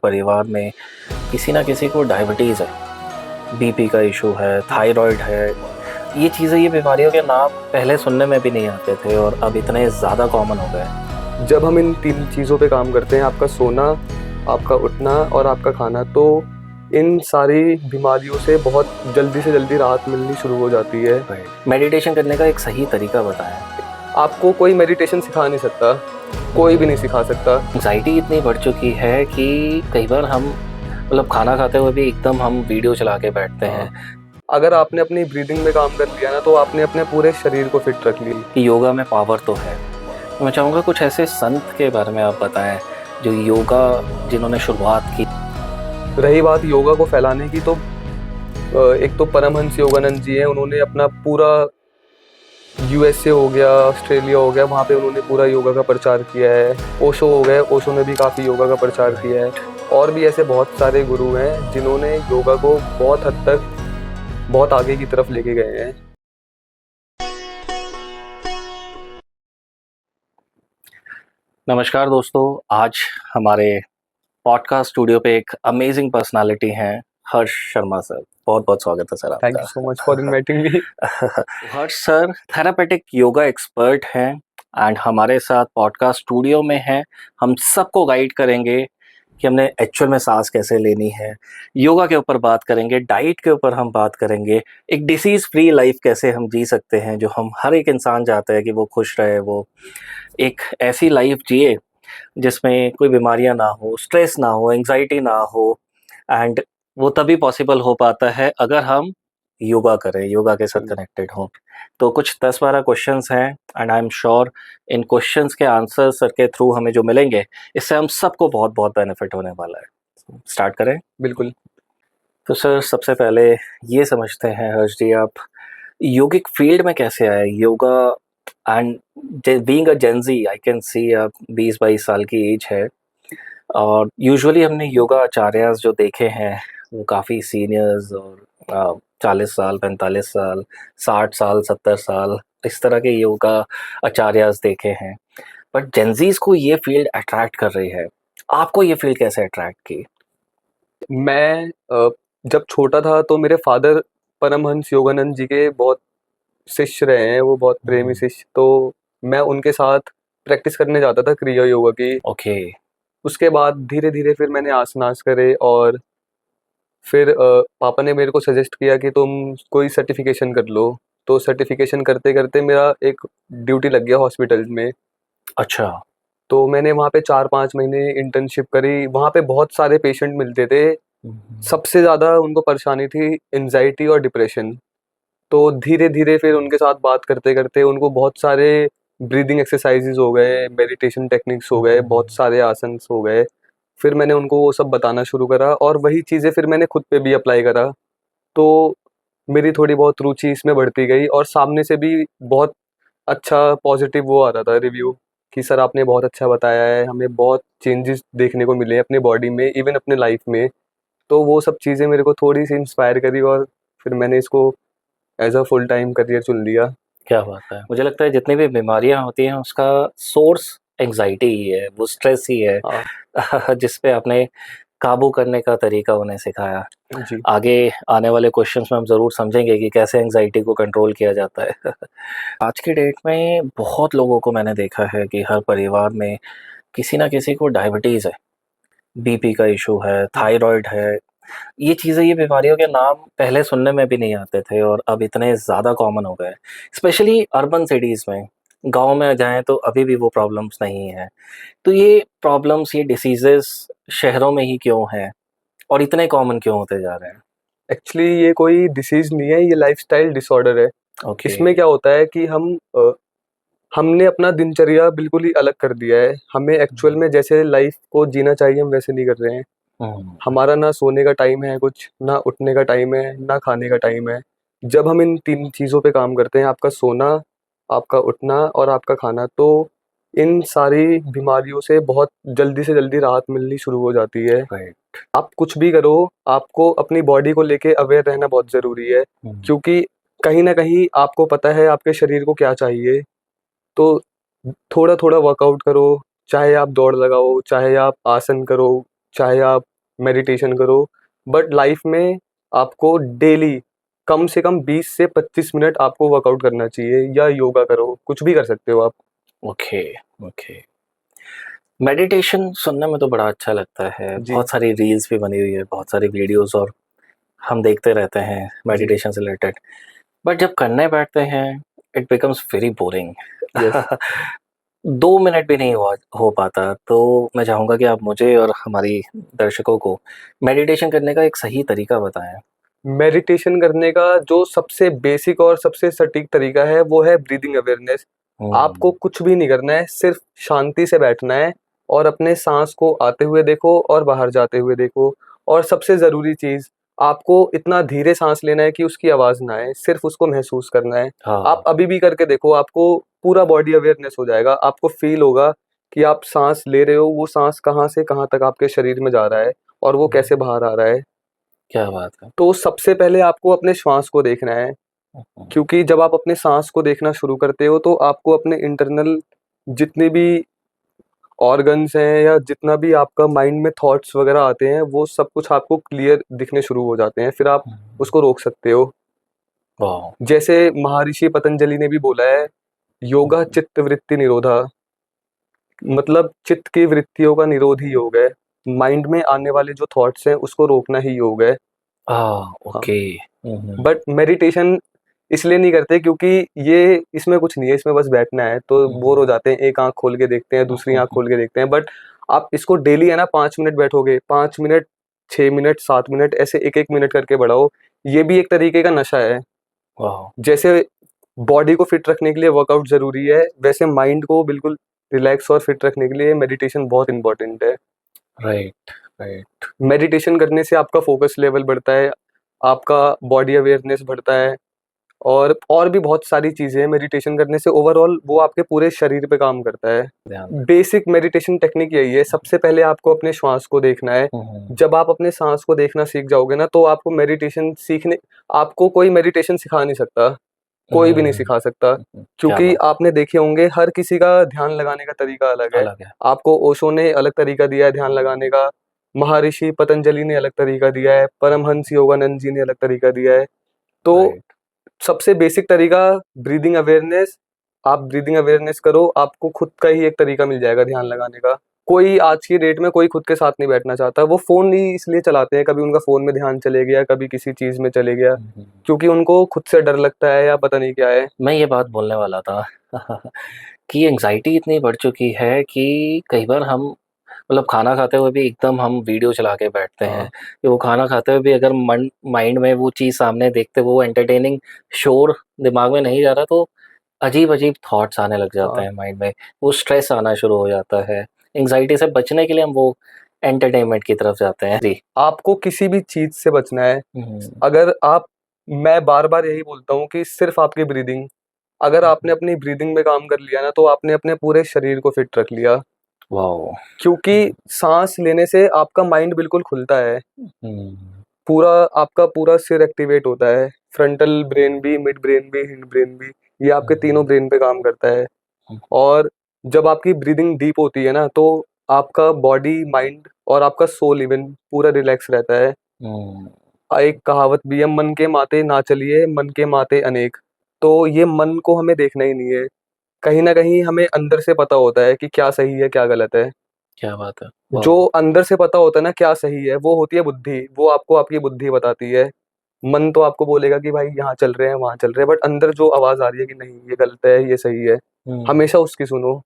परिवार में किसी ना किसी को डायबिटीज़ है, बीपी का इशू है, थायराइड है। ये चीज़ें, ये बीमारियों के नाम पहले सुनने में भी नहीं आते थे और अब इतने ज़्यादा कॉमन हो गए। जब हम इन 3 चीज़ों पे काम करते हैं, आपका सोना, आपका उठना और आपका खाना, तो इन सारी बीमारियों से बहुत जल्दी से जल्दी राहत मिलनी शुरू हो जाती है। मेडिटेशन करने का एक सही तरीका बताएं। आपको कोई मेडिटेशन सिखा नहीं सकता, कोई भी नहीं सिखा सकता। एंग्जाइटी इतनी बढ़ चुकी है कि कई बार हम मतलब खाना खाते हुए भी एकदम हम वीडियो चला के बैठते हैं। अगर आपने अपनी ब्रीदिंग में काम कर लिया ना, तो आपने अपने पूरे शरीर को फिट रख लिया। कि योगा में पावर तो है। मैं चाहूँगा कुछ ऐसे संत के बारे में आप बताएं जो योगा जिन्होंने शुरुआत की। रही बात योगा को फैलाने की, तो एक तो परमहंस योगानंद जी हैं। उन्होंने अपना पूरा यूएसए हो गया, ऑस्ट्रेलिया हो गया, वहाँ पे उन्होंने पूरा योगा का प्रचार किया है। ओशो हो गए, ओशो ने भी काफ़ी योगा का प्रचार किया है। और भी ऐसे बहुत सारे गुरु हैं जिन्होंने योगा को बहुत हद तक बहुत आगे की तरफ लेके गए हैं। नमस्कार दोस्तों, आज हमारे पॉडकास्ट स्टूडियो पे एक अमेजिंग पर्सनालिटी हैं हर्ष शर्मा सर। बहुत बहुत स्वागत है सर आपका। Thank you so much for inviting me. Harsh sir therapeutic yoga expert हैं एंड हमारे साथ पॉडकास्ट स्टूडियो में हैं। हम सबको गाइड करेंगे कि हमने एक्चुअल में सांस कैसे लेनी है, योगा के ऊपर बात करेंगे, डाइट के ऊपर हम बात करेंगे, एक डिसीज़ फ्री लाइफ कैसे हम जी सकते हैं जो हम हर एक इंसान चाहता है कि वो खुश रहे, वो एक ऐसी लाइफ जिए जिसमें कोई बीमारियां ना हो, स्ट्रेस ना हो, एंग्जाइटी ना हो। एंड वो तभी पॉसिबल हो पाता है अगर हम योगा करें, योगा के साथ कनेक्टेड हों। तो कुछ 10-12 क्वेश्चंस हैं and I am sure in questions के आंसर सर के थ्रू हमें जो मिलेंगे, इससे हम सबको बहुत बहुत बेनिफिट होने वाला है। स्टार्ट करें? बिल्कुल। तो सर सबसे पहले ये समझते हैं हर्ष जी, आप योगिक फील्ड में कैसे आए? Yoga and being a Gen Z, I can see आप 20-22 साल की एज है और यूजुअली हमने योगा आचार्यस जो देखे हैं वो काफ़ी सीनियर्स और 40 साल, 45 साल, 60 साल, 70 साल इस तरह के योगा आचार्यस देखे हैं। बट जेंजीज को ये फील्ड अट्रैक्ट कर रही है, आपको ये फील्ड कैसे अट्रैक्ट की? मैं जब छोटा था तो मेरे फादर परमहंस योगानंद जी के बहुत शिष्य रहे हैं, वो बहुत प्रेमी शिष्य। तो मैं उनके साथ प्रैक्टिस करने जाता था क्रिया योगा की। ओके। उसके बाद धीरे-धीरे फिर मैंने आसनास करे और फिर पापा ने मेरे को सजेस्ट किया कि तुम कोई सर्टिफ़िकेशन कर लो। तो सर्टिफ़िकेशन करते-करते मेरा एक ड्यूटी लग गया हॉस्पिटल में। अच्छा। तो मैंने वहाँ पे 4-5 महीने इंटर्नशिप करी। वहाँ पे बहुत सारे पेशेंट मिलते थे। सबसे ज़्यादा उनको परेशानी थी एंग्ज़ायटी और डिप्रेशन। तो धीरे-धीरे फिर उनके साथ बात करते-करते उनको बहुत सारे ब्रीदिंग एक्सरसाइज़ेज़ हो गए, मेडिटेशन टेक्निक्स हो गए, बहुत सारे आसन्स हो गए। फिर मैंने उनको वो सब बताना शुरू करा और वही चीज़ें फिर मैंने खुद पे भी अप्लाई करा। तो मेरी थोड़ी बहुत रुचि इसमें बढ़ती गई और सामने से भी बहुत अच्छा पॉज़िटिव वो आ रहा था रिव्यू कि सर आपने बहुत अच्छा बताया है, हमें बहुत चेंजेस देखने को मिले अपनी बॉडी में, इवन अपने लाइफ़ में। तो वो सब चीज़ें मेरे को थोड़ी-सी इंस्पायर करी और फिर मैंने इसको as a full time career चुन लिया। क्या बात है! मुझे लगता है जितनी भी बीमारियाँ होती हैं उसका सोर्स एंग्ज़ायटी ही है, वो स्ट्रेस ही है हाँ। जिस पे आपने काबू करने का तरीका उन्हें सिखाया। जी। आगे आने वाले क्वेश्चंस में हम ज़रूर समझेंगे कि कैसे एंग्ज़ायटी को कंट्रोल किया जाता है। आज की डेट में बहुत लोगों को मैंने देखा है कि हर परिवार में किसी न किसी को डायबिटीज़ है, बीपी का इशू है, थायराइड है। ये चीज़ें, ये बीमारियों के नाम पहले सुनने में भी नहीं आते थे और अब इतने ज़्यादा कॉमन हो गए, स्पेशली अर्बन सिटीज़ में। गाँव में जाएँ तो अभी भी वो प्रॉब्लम्स नहीं हैं। तो ये प्रॉब्लम्स, ये डिसीज़ेज़ शहरों में ही क्यों हैं और इतने कॉमन क्यों होते जा रहे हैं? एक्चुअली ये कोई डिसीज़ नहीं है, ये लाइफ़स्टाइल डिसऑर्डर है। ओके। इसमें क्या होता है कि हमने अपना दिनचर्या बिल्कुल ही अलग कर दिया है। हमें एक्चुअल में जैसे लाइफ़ को जीना चाहिए हम वैसे नहीं कर रहे हैं। हुँ। हमारा ना सोने का टाइम है कुछ, ना उठने का टाइम है, ना खाने का टाइम है। जब हम इन 3 चीज़ों पे काम करते हैं, आपका सोना, आपका उठना और आपका खाना, तो इन सारी बीमारियों से बहुत जल्दी से जल्दी राहत मिलनी शुरू हो जाती है। राइट। आप कुछ भी करो, आपको अपनी बॉडी को लेके अवेयर रहना बहुत ज़रूरी है, हुँ। क्योंकि कहीं न कहीं आपको पता है आपके शरीर को क्या चाहिए। तो थोड़ा-थोड़ा वर्कआउट करो, चाहे आप दौड़ लगाओ, चाहे आप आसन करो, चाहे आप मेडिटेशन करो, बट लाइफ में आपको डेली कम से कम 20 से 25 मिनट आपको वर्कआउट करना चाहिए या योगा करो, कुछ भी कर सकते हो आप। Okay, okay. मेडिटेशन सुनने में तो बड़ा अच्छा लगता है, जी, बहुत सारी रील्स भी बनी हुई है, बहुत सारी वीडियोस और हम देखते रहते हैं जी, मेडिटेशन से रिलेटेड, बट जब करने बैठते हैं it becomes very boring. Yes. 2 minute भी नहीं हो पाता, तो मैं चाहूँगा कि आप मुझे और हमारी दर्शकों को मेडिटेशन करने का एक सही तरीका बताएं। मेडिटेशन करने का जो सबसे बेसिक और सबसे सटीक तरीका है वो है ब्रीदिंग अवेयरनेस। आपको हम्म। कुछ भी नहीं करना है, सिर्फ शांति से बैठना है और अपने सांस को आते हुए देखो और बाहर जाते हुए देखो। और सबसे ज़रूरी चीज़, आपको इतना धीरे सांस लेना है कि उसकी आवाज़ ना आए, सिर्फ उसको महसूस करना है। आप हाँ। अभी भी करके देखो, आपको पूरा बॉडी अवेयरनेस हो जाएगा, आपको फील होगा कि आप सांस ले रहे हो, वो सांस कहाँ से कहाँ तक आपके शरीर में जा रहा है और वो कैसे बाहर आ रहा है। क्या बात है। तो सबसे पहले आपको अपने श्वास को देखना है, हम्म, क्योंकि जब आप अपने सांस को देखना शुरू करते हो तो आपको अपने इंटरनल जितने भी ऑर्गन्स हैं या जितना भी आपका माइंड में थॉट्स वगैरह आते हैं वो सब कुछ आपको क्लियर दिखने शुरू हो जाते हैं, फिर आप हम्म। उसको रोक सकते हो। वाह। जैसे महर्षि पतंजलि ने भी बोला है, योगा चित्त वृत्ति निरोधा, मतलब चित्त की वृत्तियों का निरोध ही योग है। माइंड में आने वाले जो थॉट्स हैं उसको रोकना ही योग है। हाँ, ओके। हम्म। बट मेडिटेशन इसलिए नहीं करते क्योंकि ये इसमें कुछ नहीं है, इसमें बस बैठना है तो बोर हो हम्म, जाते हैं, एक आंख खोल के देखते हैं, दूसरी आंख हम्म, खोल के देखते हैं। बट आप इसको डेली है ना 5 मिनट बैठोगे, 5 मिनट, 6 मिनट, 7 मिनट, ऐसे एक एक मिनट करके बढ़ाओ। ये भी एक तरीके का नशा है। वाह। जैसे बॉडी को फिट रखने के लिए वर्कआउट जरूरी है, वैसे माइंड को बिल्कुल रिलैक्स और फिट रखने के लिए मेडिटेशन बहुत इंपॉर्टेंट है। Right, right. मेडिटेशन करने से आपका फोकस लेवल बढ़ता है, आपका बॉडी अवेयरनेस बढ़ता है और भी बहुत सारी चीज़ें हैं। मेडिटेशन करने से ओवरऑल वो आपके पूरे शरीर पे काम करता है। ध्यान में। बेसिक मेडिटेशन टेक्निक यही है, सबसे पहले आपको अपने श्वास को देखना है। हम्म, जब आप अपने सांस को देखना सीख जाओगे ना तो आपको मेडिटेशन सीखने आपको कोई मेडिटेशन सिखा नहीं सकता, कोई भी नहीं हम्म, सिखा सकता। क्या क्योंकि बात। आपने देखे होंगे हर किसी का ध्यान लगाने का तरीका अलग है। अलग है। आपको ओशो ने अलग तरीका दिया है ध्यान लगाने का, महर्षि पतंजलि ने अलग तरीका दिया है, परमहंस योगानंद जी ने अलग तरीका दिया है। तो राइट। सबसे बेसिक तरीका ब्रीदिंग अवेयरनेस। आप ब्रीदिंग अवेयरनेस करो, आपको खुद का ही एक तरीका मिल जाएगा ध्यान लगाने का। कोई आज की डेट में कोई खुद के साथ नहीं बैठना चाहता, वो फोन ही इसलिए चलाते हैं, कभी उनका फोन में ध्यान चले गया, कभी किसी चीज में चले गया, हम्म। क्योंकि उनको खुद से डर लगता है या पता नहीं क्या है। मैं ये बात बोलने वाला था कि एंजाइटी इतनी बढ़ चुकी है कि कई बार हम मतलब खाना खाते हुए भी एकदम हम वीडियो चला के बैठते हैं हाँ, कि वो खाना खाते हुए भी अगर मन माइंड में वो चीज़ सामने देखते वो एंटरटेनिंग शोर दिमाग में नहीं जा रहा, तो अजीब अजीब थॉट्स आने लग जाते हाँ। हैं माइंड में, वो स्ट्रेस आना शुरू हो जाता है। एंजाइटी से बचने के लिए हम वो एंटरटेनमेंट की तरफ जाते हैं जी। आपको किसी भी चीज से बचना है, हम्म, अगर आप मैं बार बार यही बोलता हूँ कि सिर्फ आपकी ब्रीदिंग, अगर आपने अपनी ब्रीदिंग में काम कर लिया ना तो आपने अपने पूरे शरीर को फिट रख लिया। वाओ। क्योंकि सांस लेने से आपका माइंड बिल्कुल खुलता है, हम्म, पूरा आपका पूरा सिर एक्टिवेट होता है, फ्रंटल ब्रेन भी, मिड ब्रेन भी, हिंड ब्रेन भी, ये आपके तीनों ब्रेन पे काम करता है। और जब आपकी ब्रीदिंग डीप होती है ना तो आपका बॉडी, माइंड और आपका सोल इवन पूरा रिलैक्स रहता है। हम्म, एक कहावत भी है, मन के माते ना चलिए, मन के माते अनेक। तो ये मन को हमें देखना ही नहीं है, कहीं ना कहीं हमें अंदर से पता होता है कि क्या सही है क्या गलत है। क्या बात है। जो वाओ। अंदर से पता होता है ना क्या सही है, वो होती है बुद्धि, वो आपको आपकी बुद्धि बताती है। मन तो आपको बोलेगा कि भाई यहाँ चल रहे हैं वहां चल रहे हैं, बट अंदर जो आवाज आ रही है कि नहीं ये गलत है ये सही है, हम्म। हमेशा उसकी सुनो।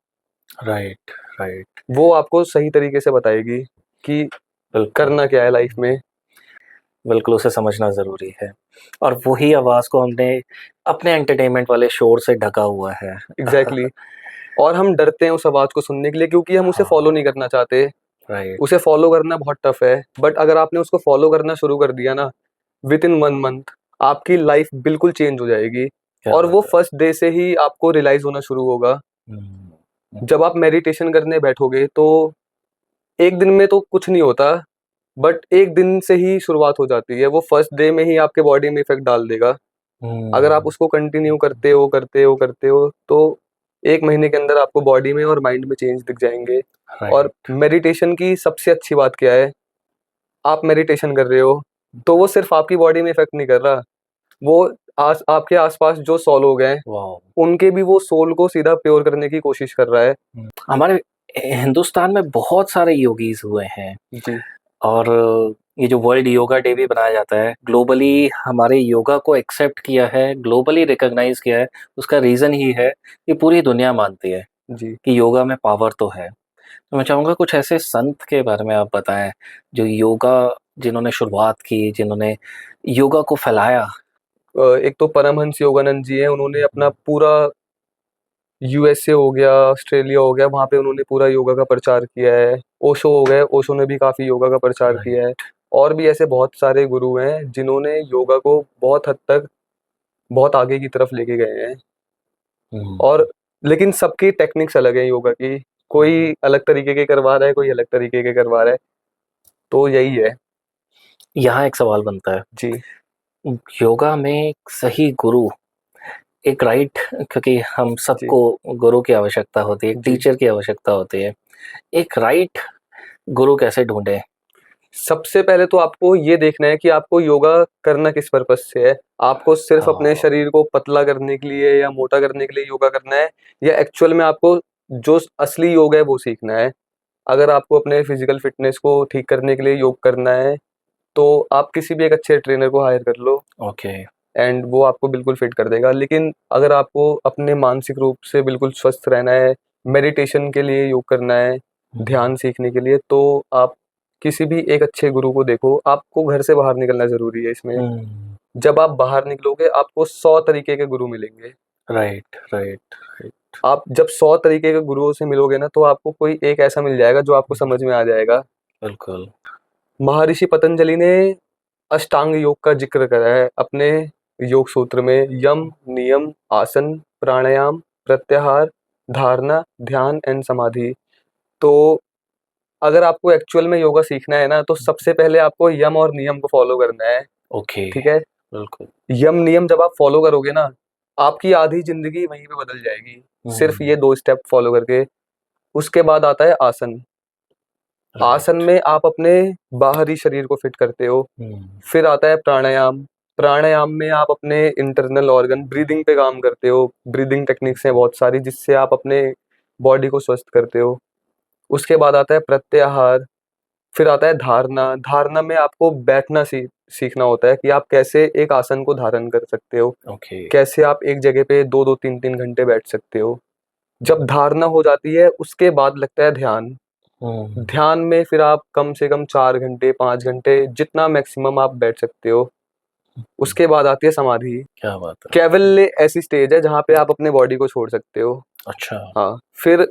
Right, right. वो आपको सही तरीके से बताएगी कि बिल्कुल, करना क्या है लाइफ में। बिल्कुल उसे समझना ज़रूरी है, और वही आवाज़ को हमने अपने एंटरटेनमेंट वाले शोर से ढका हुआ है। Exactly exactly. और हम डरते हैं उस आवाज को सुनने के लिए क्योंकि हम उसे फॉलो हाँ। नहीं करना चाहते। राइट। उसे फॉलो करना बहुत टफ है, बट अगर आपने उसको फॉलो करना शुरू कर दिया ना, विद इन 1 मंथ आपकी लाइफ बिल्कुल चेंज हो जाएगी। क्या और वो बात है। फर्स्ट डे से ही आपको रियलाइज होना शुरू होगा। हम्म, जब आप मेडिटेशन करने बैठोगे तो एक दिन में तो कुछ नहीं होता, बट एक दिन से ही शुरुआत हो जाती है, वो फर्स्ट डे में ही आपके बॉडी में इफेक्ट डाल देगा। अगर आप हम्म, उसको कंटिन्यू करते हो करते हो करते हो तो 1 महीने के अंदर आपको बॉडी में और माइंड में चेंज दिख जाएंगे। और राइट। मेडिटेशन की सबसे अच्छी बात क्या है, आप मेडिटेशन कर रहे हो, तो वो सिर्फ आपकी बॉडी में इफेक्ट नहीं कर रहा, वो आपके आसपास जो सौ लोग हैं वाह। उनके भी वो सोल को सीधा प्योर करने की कोशिश कर रहा है। हमारे हिंदुस्तान में बहुत सारे योगीज हुए हैं, जी और ये जो वर्ल्ड योगा डे भी बनाया जाता है, ग्लोबली हमारे योगा को एक्सेप्ट किया है, ग्लोबली रिकॉग्नाइज किया है। उसका रीज़न ही है कि पूरी दुनिया मानती है जी कि योगा में पावर तो है। तो मैं चाहूँगा कुछ ऐसे संत के बारे में आप बताएं जो योगा, जिन्होंने शुरुआत की, जिन्होंने योगा को फैलाया। एक तो परमहंस योगानंद जी हैं, उन्होंने अपना पूरा यूएसए हो गया, ऑस्ट्रेलिया हो गया, वहाँ पे उन्होंने पूरा योगा का प्रचार किया है। ओशो हो गए, ओशो ने भी काफ़ी योगा का प्रचार किया है। और भी ऐसे बहुत सारे गुरु हैं जिन्होंने योगा को बहुत हद तक बहुत आगे की तरफ लेके गए हैं। और लेकिन सबकी टेक्निक्स अलग है योगा की, कोई अलग तरीके के करवा रहा है, कोई अलग तरीके के करवा रहा है, तो यही है। यहाँ एक सवाल बनता है, जी योगा में एक सही गुरु, एक राइट, क्योंकि हम जी सबको गुरु की आवश्यकता होती है, एक जी टीचर की आवश्यकता होती है, एक राइट गुरु कैसे ढूंढे? सबसे पहले तो आपको ये देखना है कि आपको योगा करना किस पर्पज से है। आपको सिर्फ अपने हाँ। शरीर को पतला करने के लिए या मोटा करने के लिए योगा करना है, या एक्चुअल में आपको जो असली योग है वो सीखना है। अगर आपको अपने फिजिकल फिटनेस को ठीक करने के लिए योग करना है, तो आप किसी भी एक अच्छे ट्रेनर को हायर कर लो, ओके। एंड वो आपको बिल्कुल फिट कर देगा। लेकिन अगर आपको अपने मानसिक रूप से बिल्कुल स्वस्थ रहना है, मेडिटेशन के लिए योग करना है, ध्यान सीखने के लिए, तो आप किसी भी एक अच्छे गुरु को देखो। आपको घर से बाहर निकलना ज़रूरी है इसमें। जब आप बाहर निकलोगे आपको 100 तरीके के गुरु मिलेंगे। Right, right, right. आप जब 100 तरीके के गुरुओं से मिलोगे ना, तो आपको कोई एक ऐसा मिल जाएगा जो आपको समझ में आ जाएगा। बिल्कुल। महर्षि पतंजलि ने अष्टांग योग का जिक्र करा है अपने योग सूत्र में। यम, नियम, आसन, प्राणायाम, प्रत्याहार, धारणा, ध्यान एंड समाधि। तो अगर आपको एक्चुअल में योगा सीखना है ना, तो सबसे पहले आपको यम और नियम को फॉलो करना है। ओके। ठीक है, बिल्कुल। यम नियम जब आप फॉलो करोगे ना, आपकी आधी जिंदगी वहीं पे बदल जाएगी, सिर्फ ये 2 स्टेप फॉलो करके। उसके बाद आता है आसन। आसन राइट। में आप अपने बाहरी शरीर को फिट करते हो। फिर आता है प्राणायाम। प्राणायाम में आप अपने इंटरनल ऑर्गन ब्रीदिंग पे काम करते हो। ब्रीदिंग टेक्निक्स हैं बहुत सारी जिससे आप अपने बॉडी को स्वस्थ करते हो। उसके बाद आता है प्रत्याहार। फिर आता है धारणा। धारणा में आपको बैठना सीखना होता है कि आप कैसे एक आसन को धारण कर सकते हो, ओके। कैसे आप एक जगह पे 2-2 3-3 घंटे बैठ सकते हो। जब धारणा हो जाती है उसके बाद लगता है ध्यान। ध्यान में फिर आप कम से कम 4 घंटे 5 घंटे जितना मैक्सिमम आप बैठ सकते हो। उसके बाद आती है समाधि। क्या बात है। केवल ऐसी स्टेज है जहाँ पे आप अपने बॉडी को छोड़ सकते हो। अच्छा। हाँ, फिर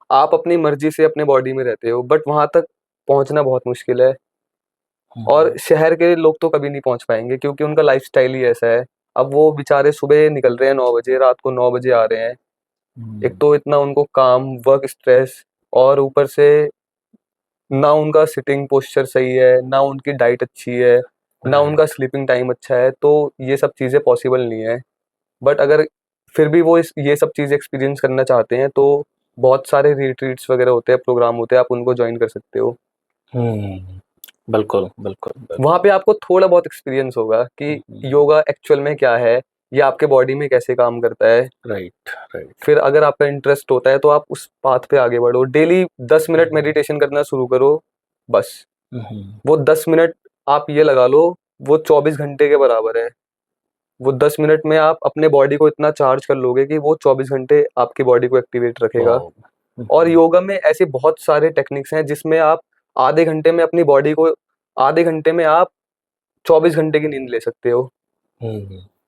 आप अपनी मर्जी से अपने बॉडी में रहते हो, बट वहां तक पहुंचना बहुत मुश्किल है। और शहर के लोग तो कभी नहीं पहुंच पाएंगे क्योंकि उनका लाइफस्टाइल ही ऐसा है। अब वो बेचारे सुबह निकल रहे हैं 9 बजे, रात को 9 बजे आ रहे हैं। एक तो इतना उनको काम, वर्क स्ट्रेस, और ऊपर से ना उनका सिटिंग पोस्चर सही है, ना उनकी डाइट अच्छी है, ना उनका स्लीपिंग टाइम अच्छा है, तो ये सब चीज़ें पॉसिबल नहीं है। बट अगर फिर भी वो ये सब चीज़ें एक्सपीरियंस करना चाहते हैं, तो बहुत सारे रिट्रीट्स वगैरह होते हैं, प्रोग्राम होते हैं, आप उनको ज्वाइन कर सकते हो। बिल्कुल, बिल्कुल, बिल्कुल। वहाँ पे आपको थोड़ा बहुत एक्सपीरियंस होगा कि योगा एक्चुअल में क्या है, ये आपके बॉडी में कैसे काम करता है। Right, right. फिर अगर आपका इंटरेस्ट होता है तो आप उस पाथ पे आगे बढ़ो। डेली 10 मिनट मेडिटेशन करना शुरू करो, बस। वो 10 मिनट आप ये लगा लो, वो 24 घंटे के बराबर है। वो 10 मिनट में आप अपने बॉडी को इतना चार्ज कर लोगे कि वो 24 घंटे आपकी बॉडी को एक्टिवेट रखेगा। और योगा में ऐसे बहुत सारे टेक्निक्स हैं जिसमें आप आधे घंटे में अपनी बॉडी को, आधे घंटे में आप 24 घंटे की नींद ले सकते हो।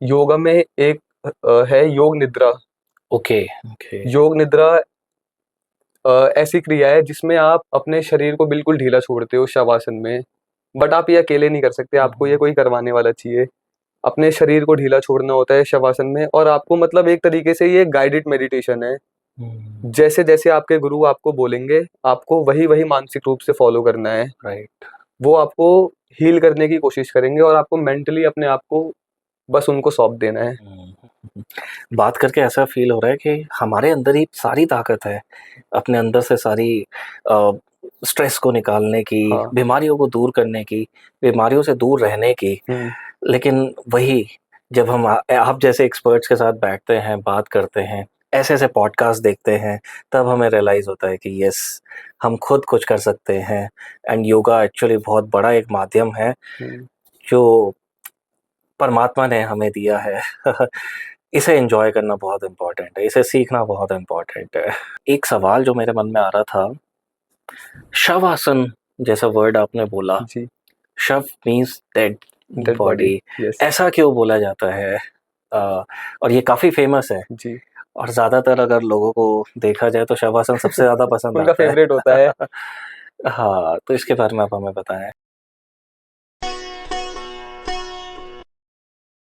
योगा में एक है योग निद्रा। Okay, okay. योग निद्रा ऐसी क्रिया है जिसमें आप अपने शरीर को बिल्कुल ढीला छोड़ते हो शवासन में। बट आप ये अकेले नहीं कर सकते, आपको ये कोई करवाने वाला चाहिए। अपने शरीर को ढीला छोड़ना होता है शवासन में, और आपको मतलब एक तरीके से ये गाइडेड मेडिटेशन है। जैसे जैसे आपके गुरु आपको बोलेंगे, आपको वही वही मानसिक रूप से फॉलो करना है। राइट। वो आपको हील करने की कोशिश करेंगे और आपको मेंटली अपने आप को बस उनको सौंप देना है। बात करके ऐसा फील हो रहा है कि हमारे अंदर ही सारी ताकत है, अपने अंदर से सारी स्ट्रेस को निकालने की, हाँ। बीमारियों को दूर करने की, बीमारियों से दूर रहने की। लेकिन वही जब हम आप जैसे एक्सपर्ट्स के साथ बैठते हैं, बात करते हैं, ऐसे-ऐसे पॉडकास्ट देखते हैं, तब हमें रियलाइज़ होता है कि यस, हम खुद कुछ कर सकते हैं एंड योगा एक्चुअली बहुत बड़ा एक माध्यम है, जो परमात्मा ने हमें दिया है। इसे एन्जॉय करना बहुत इम्पोर्टेंट है, इसे सीखना बहुत इम्पोर्टेंट है। एक सवाल जो मेरे मन में आ रहा था, शवासन जैसा वर्ड आपने बोला, जी, शव means dead dead body, body, yes, ऐसा क्यों बोला जाता है? और ये काफ़ी फ़ेमस है जी। और ज़्यादातर अगर लोगों को देखा जाए तो शवासन सबसे ज़्यादा पसंद उनका आता है। फ़ेवरेट होता है। हाँ, तो इसके बारे में आप हमें बताएँ।